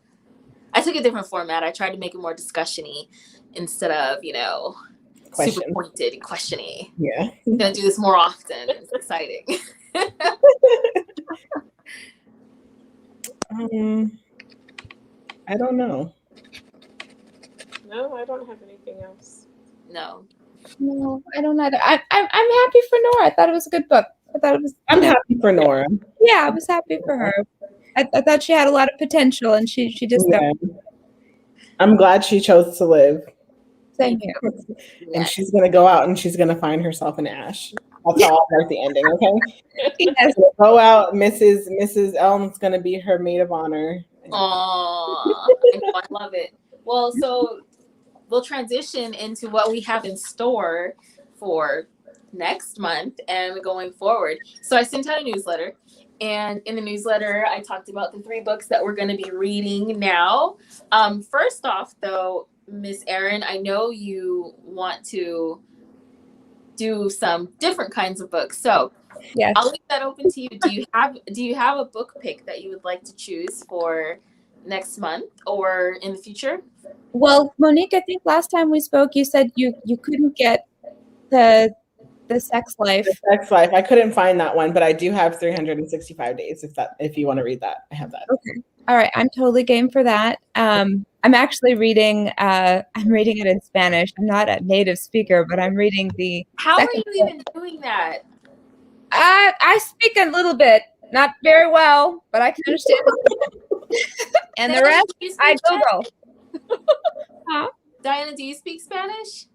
I took a different format. I tried to make it more discussion-y instead of, super pointed and question-y. Yeah. I'm going to do this more often. It's exciting. I don't know. No, I don't have anything else. No, I don't either. I'm happy for Nora. I thought it was a good book. I'm happy for Nora. Yeah, I was happy for her. I thought she had a lot of potential, and she just. Yeah. I'm glad she chose to live. Same here. And she's gonna go out and she's gonna find herself an Ash. That's how I'll write the ending. Okay. Yes. Go out, Mrs. Elm's gonna be her maid of honor. Aww, I love it. Well, so we'll transition into what we have in store for next month and going forward. So I sent out a newsletter, and in the newsletter, I talked about the 3 books that we're going to be reading now. First off, though, Miss Erin, I know you want to do some different kinds of books. So yes. I'll leave that open to you. Do you have a book pick that you would like to choose for next month or in the future? Well, Monique, I think last time we spoke, you said you couldn't get the Sex Life. The Sex Life. I couldn't find that one, but I do have 365 days. If you want to read that, I have that. Okay. All right. I'm totally game for that. I'm actually reading. I'm reading it in Spanish. I'm not a native speaker, but I'm reading the. How are you even doing that? I speak a little bit, not very well, but I can understand. And the rest, I Google. Diana, do you speak Spanish?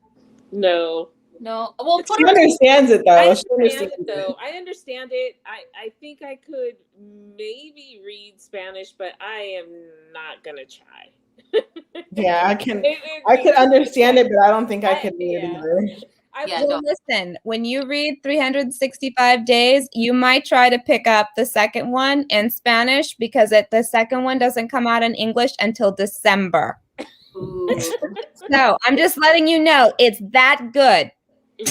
No. No. Well, She Puerto Rico. understands it I though. She understand understands it though. I understand it. I think I could maybe read Spanish, but I am not gonna try. Yeah, I can. It- I could understand it, but I don't think I I- could read yeah. either. Yeah, Well, listen, when you read 365 days, you might try to pick up the second one in Spanish because the second one doesn't come out in English until December. Ooh. So I'm just letting you know it's that good.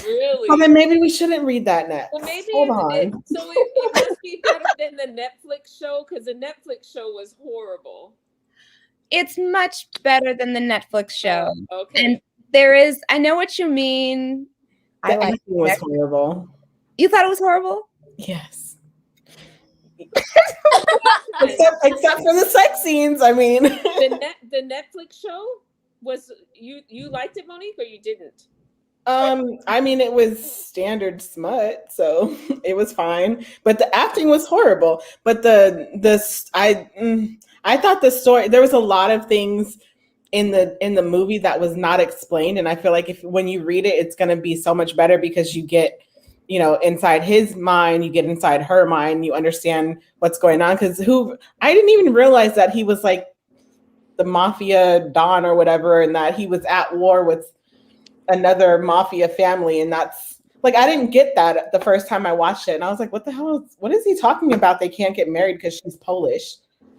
Really? Well, then maybe we shouldn't read that next. Well, maybe Hold on. it must be better than the Netflix show because the Netflix show was horrible. It's much better than the Netflix show. Okay. And I know what you mean. The acting was horrible. You thought it was horrible? Yes. except for the sex scenes. I mean, the Netflix show was you liked it, Monique, or you didn't? I mean, it was standard smut, so it was fine. But the acting was horrible. But I thought the story, there was a lot of things in the movie that was not explained, and I feel like when you read it, it's going to be so much better because you get, inside his mind, you get inside her mind, you understand what's going on. Because I didn't even realize that he was like the mafia don or whatever, and that he was at war with another mafia family, and that's like, I didn't get that the first time I watched it, and I was like, what the hell? What is he talking about? They can't get married because she's Polish,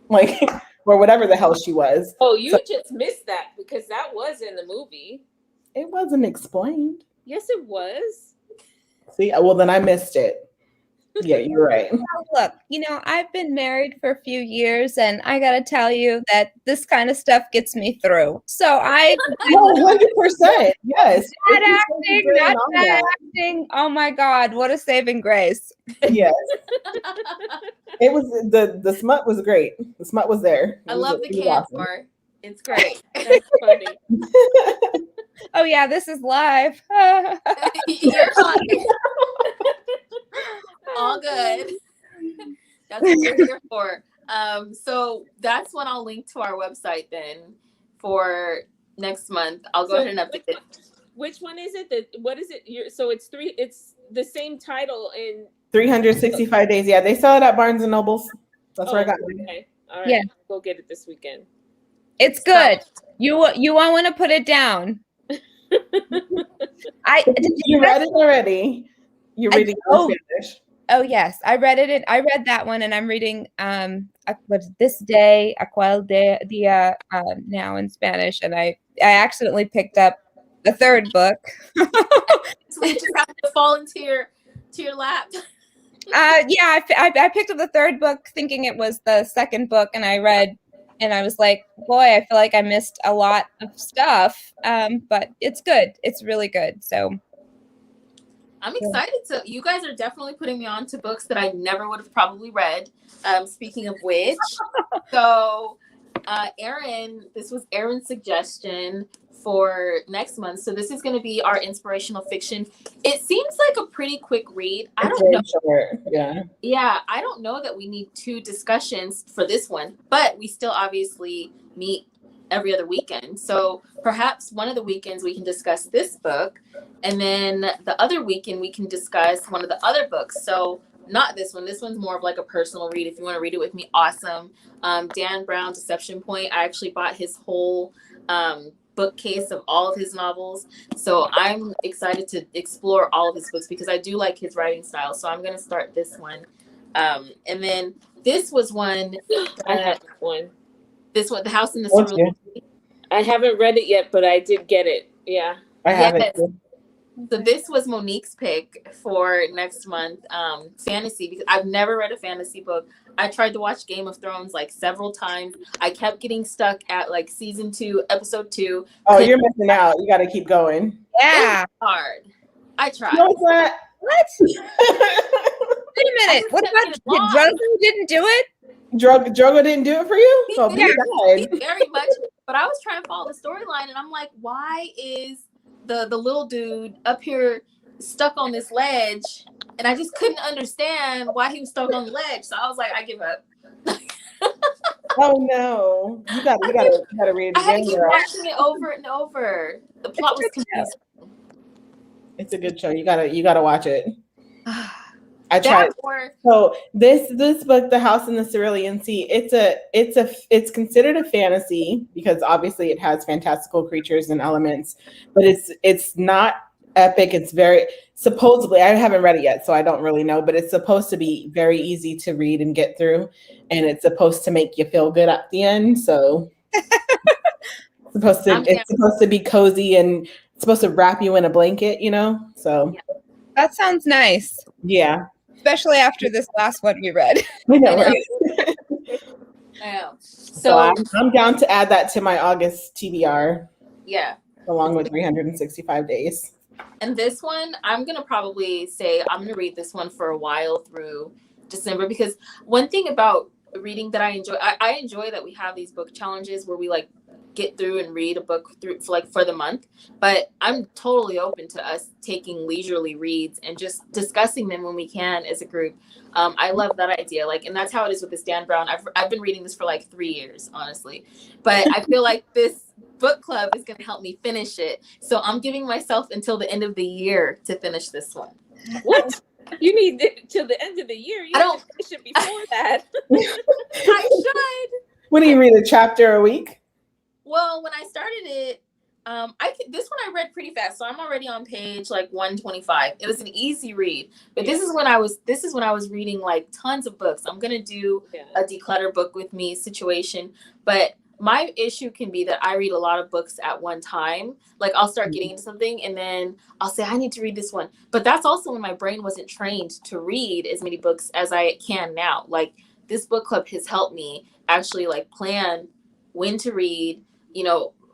like, or whatever the hell she was. Oh, you just missed that because that was in the movie. It wasn't explained. Yes, it was. See, well, then I missed it. Yeah, you're right. Look, I've been married for a few years, and I got to tell you that this kind of stuff gets me through. So I 100%. Yes. not bad acting. Oh my God, what a saving grace. Yes. It was the smut was great. The smut was there. I love the camphor. It's great. That's funny. Oh yeah, this is live. You're fine. All good. That's what we're here for. So that's when I'll link to our website then for next month. I'll go ahead and update it. Which one is it? What is it? So it's the same title in 365 days. Yeah, they sell it at Barnes and Nobles. That's where I got it. Okay. All right. Yeah. I'll go get it this weekend. It's good. You won't want to put it down. You read it already. You're reading in Spanish. Oh yes, I read it. I read that one, and I'm reading what's this day, Aquel Dia now in Spanish, and I accidentally picked up the third book. So you just have to fall into your lap. Yeah, I picked up the third book thinking it was the second book, and I read, and I was like, boy, I feel like I missed a lot of stuff. But it's good. It's really good. So. I'm excited you guys are definitely putting me on to books that I never would have probably read. Speaking of which, so Erin, this was Erin's suggestion for next month. So this is going to be our inspirational fiction. It seems like a pretty quick read. I don't know. Short. Yeah. Yeah, I don't know that we need 2 discussions for this one, but we still obviously meet every other weekend. So perhaps one of the weekends we can discuss this book, and then the other weekend we can discuss one of the other books. So not this one. This one's more of like a personal read. If you want to read it with me, awesome. Dan Brown, Deception Point. I actually bought his whole bookcase of all of his novels. So I'm excited to explore all of his books because I do like his writing style. So I'm going to start this one. And then this was one. I have one. This one, The House in the Cerulean. I haven't read it yet, but I did get it. Yeah. I have it. So this was Monique's pick for next month, fantasy, because I've never read a fantasy book. I tried to watch Game of Thrones like several times. I kept getting stuck at like season 2, episode 2. Oh, you're missing out. You got to keep going. Yeah. It's hard. I tried. No, it's not. What? Wait a minute. What about Drogo didn't do it? Drogo didn't do it for you? He So did. he died. Very much. But I was trying to follow the storyline, and I'm like, why is the little dude up here stuck on this ledge? And I just couldn't understand why he was stuck on the ledge. So I was like, I give up. Oh no! You gotta read it I had to again. keep watching it over and over. The plot was confusing. It's a good show. You gotta watch it. I That tried. or So this book, The House in the Cerulean Sea, it's considered a fantasy because obviously it has fantastical creatures and elements, but it's not epic. It's very supposedly, I haven't read it yet, so I don't really know, but it's supposed to be very easy to read and get through, and it's supposed to make you feel good at the end. So it's supposed to be cozy and it's supposed to wrap you in a blanket, you know? So That sounds nice, yeah. especially after this last one we read. I know, I know. right? I know. So So I'm down to add that to my August TBR yeah. along with 365 days. And this one, I'm going to probably say I'm going to read this one for a while through December, because one thing about reading that I enjoy, I enjoy that we have these book challenges where we like get through and read a book through for the month, but I'm totally open to us taking leisurely reads and just discussing them when we can as a group. I love that idea. Like, and that's how it is with this Dan Brown. I've been reading this for like 3 years, honestly, but I feel like this book club is going to help me finish it. So I'm giving myself until the end of the year to finish this one. What? You need it till the end of the year. You I don't- have to finish it before that. I should. What do you read, a chapter a week? Well, when I started it, this one I read pretty fast, so I'm already on page like 125. It was an easy read, but this is when I was reading like tons of books. I'm gonna do a declutter book with me situation, but my issue can be that I read a lot of books at one time. Like I'll start getting into something and then I'll say I need to read this one, but that's also when my brain wasn't trained to read as many books as I can now. Like this book club has helped me actually like plan when to read,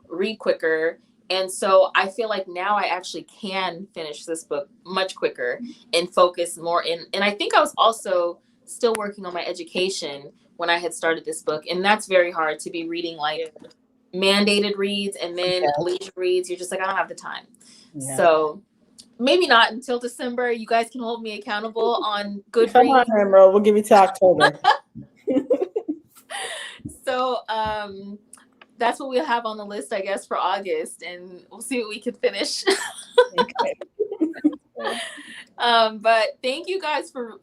read quicker. And so I feel like now I actually can finish this book much quicker and focus more in. And I think I was also still working on my education when I had started this book. And that's very hard to be reading like mandated reads and then leisure reads. You're just like, I don't have the time. Yeah. So maybe not until December. You guys can hold me accountable on Goodreads. Come on, Emerald. We'll give you till October. So, that's what we'll have on the list, I guess, for August, and we'll see what we can finish. But thank you guys for,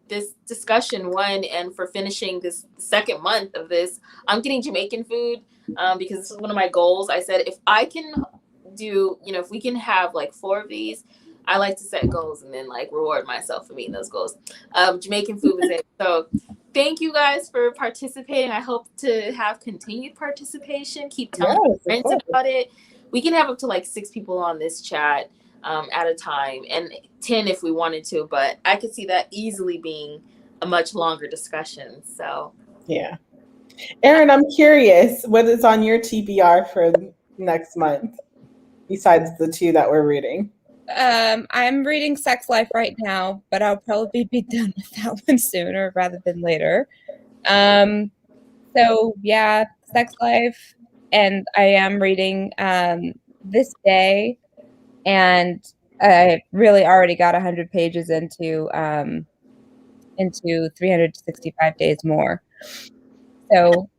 this discussion one and for finishing this second month of this. I'm getting Jamaican food because this is one of my goals. I said, if I can do, if we can have like 4 of these, I like to set goals and then like reward myself for meeting those goals. Jamaican food was it. So thank you guys for participating. I hope to have continued participation. Keep telling your friends about it. We can have up to like 6 people on this chat at a time, and 10 if we wanted to, but I could see that easily being a much longer discussion. So yeah. Erin, I'm curious, what is on your TBR for next month besides the 2 that we're reading? I'm reading Sex Life right now, but I'll probably be done with that one sooner rather than later. So yeah, Sex Life, and I am reading This Day, and I really already got 100 pages into 365 Days More. So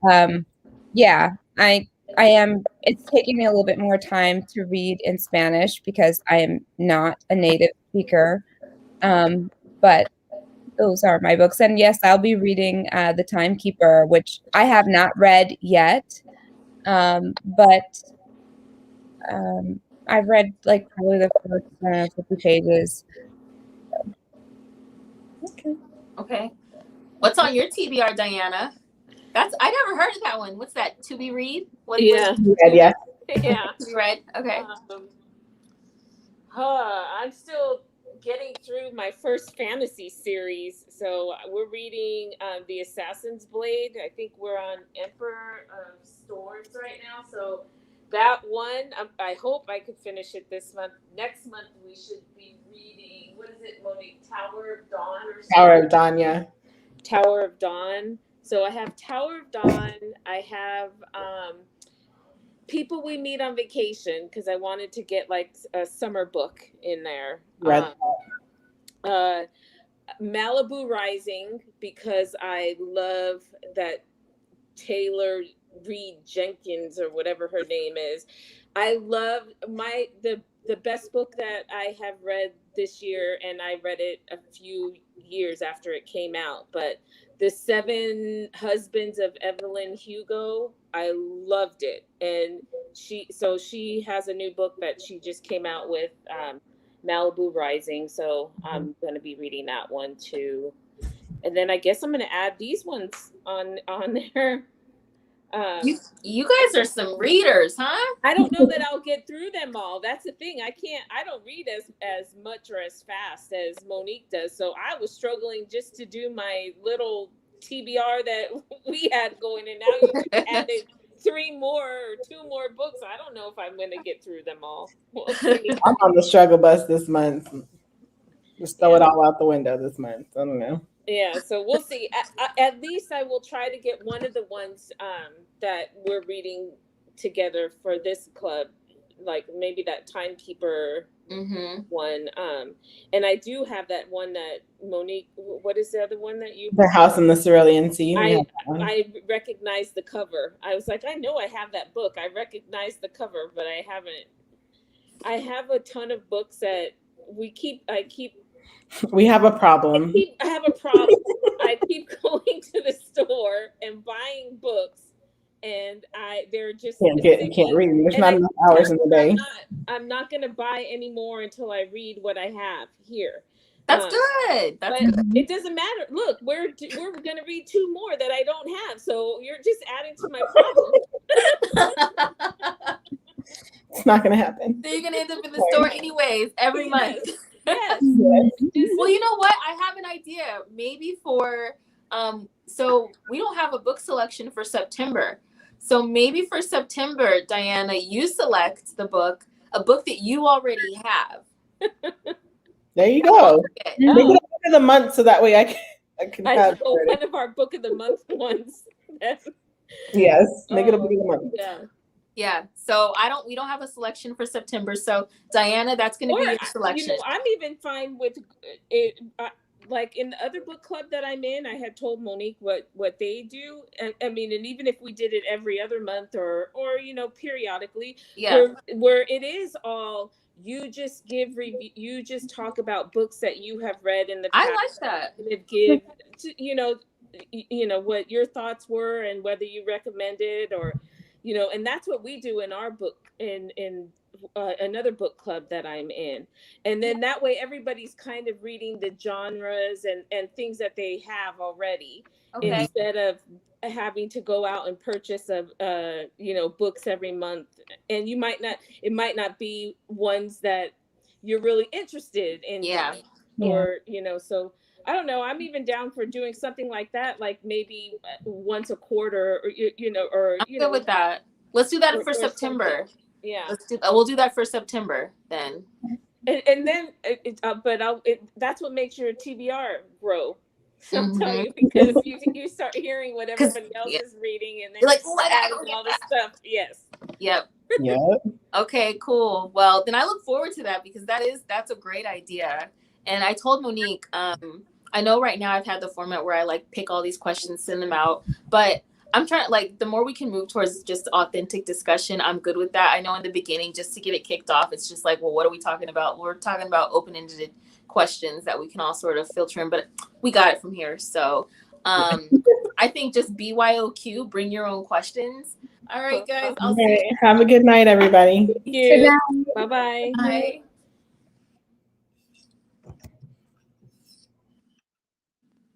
yeah, I am. It's taking me a little bit more time to read in Spanish because I am not a native speaker. But those are my books. And yes, I'll be reading The Timekeeper, which I have not read yet. But I've read like probably the first 50 pages. Okay. What's on your TBR, Diana? I never heard of that one. What's that? To be read? Yeah. Yeah. To be read. Okay. I'm still getting through my first fantasy series. So we're reading The Assassin's Blade. I think we're on Emperor of Storms right now. So that one, I hope I could finish it this month. Next month we should be reading, what is it, Monique? Tower of Dawn or something? Tower of Dawn, yeah. Tower of Dawn. So I have Tower of Dawn. I have People We Meet on Vacation because I wanted to get like a summer book in there. Right. Malibu Rising because I love that Taylor Reed Jenkins or whatever her name is. I love the the best book that I have read this year, and I read it a few years after it came out, but The 7 Husbands of Evelyn Hugo, I loved it. And she has a new book that she just came out with, Malibu Rising. So I'm going to be reading that one too. And then I guess I'm going to add these ones on there. You guys are some readers, huh? I don't know that I'll get through them all. That's the thing. I don't read as much or as fast as Monique does. So I was struggling just to do my little TBR that we had going, and now you just added 3 more or 2 more books. I don't know if I'm going to get through them all. We'll see. I'm on the struggle bus this month. Just throw it all out the window this month. I don't know. Yeah, so we'll see. At least I will try to get one of the ones that we're reading together for this club, like maybe that Timekeeper one. And I do have that one that Monique. What is the other one that you? The House in the Cerulean Sea. I recognized the cover. I was like, I know I have that book. I recognize the cover, but I haven't. I have a ton of books that we have a problem. I have a problem. I keep going to the store and buying books, and they're just can't read. There's not enough hours in the day. I'm not going to buy any more until I read what I have here. That's good. But it doesn't matter. Look, we're going to read 2 more that I don't have, so you're just adding to my problem. It's not going to happen. So you're going to end up in the store anyways every month. Yes. Well, you know what? I have an idea. Maybe for so we don't have a book selection for September. So maybe for September, Diana, you select a book that you already have. There you go. Make it a book of the month so that way I can have one of our book of the month ones. Yes, make it a book of the month. Yeah. So we don't have a selection for September. So Diana, that's going to be your selection. I'm even fine with it. Like in the other book club that I'm in, I had told Monique what they do. I mean, and even if we did it every other month or periodically, where it is all, you just give review, you just talk about books that you have read in the past. I like that. And give what your thoughts were and whether you recommend it or. And that's what we do in our book, in another book club that I'm in. And then that way everybody's kind of reading the genres and things that they have already, instead of having to go out and purchase books every month. And it might not be ones that you're really interested in. Or, so I don't know. I'm even down for doing something like that, like maybe once a quarter, or I'm good with that. Let's do that for September. Something. Yeah, we'll do that for September then. And then, that's what makes your TBR grow. So I'm telling you, because you start hearing what everybody else is reading, and then you're like, adding all this stuff. Yes. Yep. Yeah. Okay. Cool. Well, then I look forward to that because that's a great idea. And I told Monique, I know right now I've had the format where I pick all these questions, send them out, but I'm trying the more we can move towards just authentic discussion, I'm good with that. I know in the beginning, just to get it kicked off, it's just well, what are we talking about? We're talking about open-ended questions that we can all sort of filter in, but we got it from here. So I think just BYOQ, bring your own questions. All right, guys. Have a good night, everybody. Thank you. Bye-bye. Bye.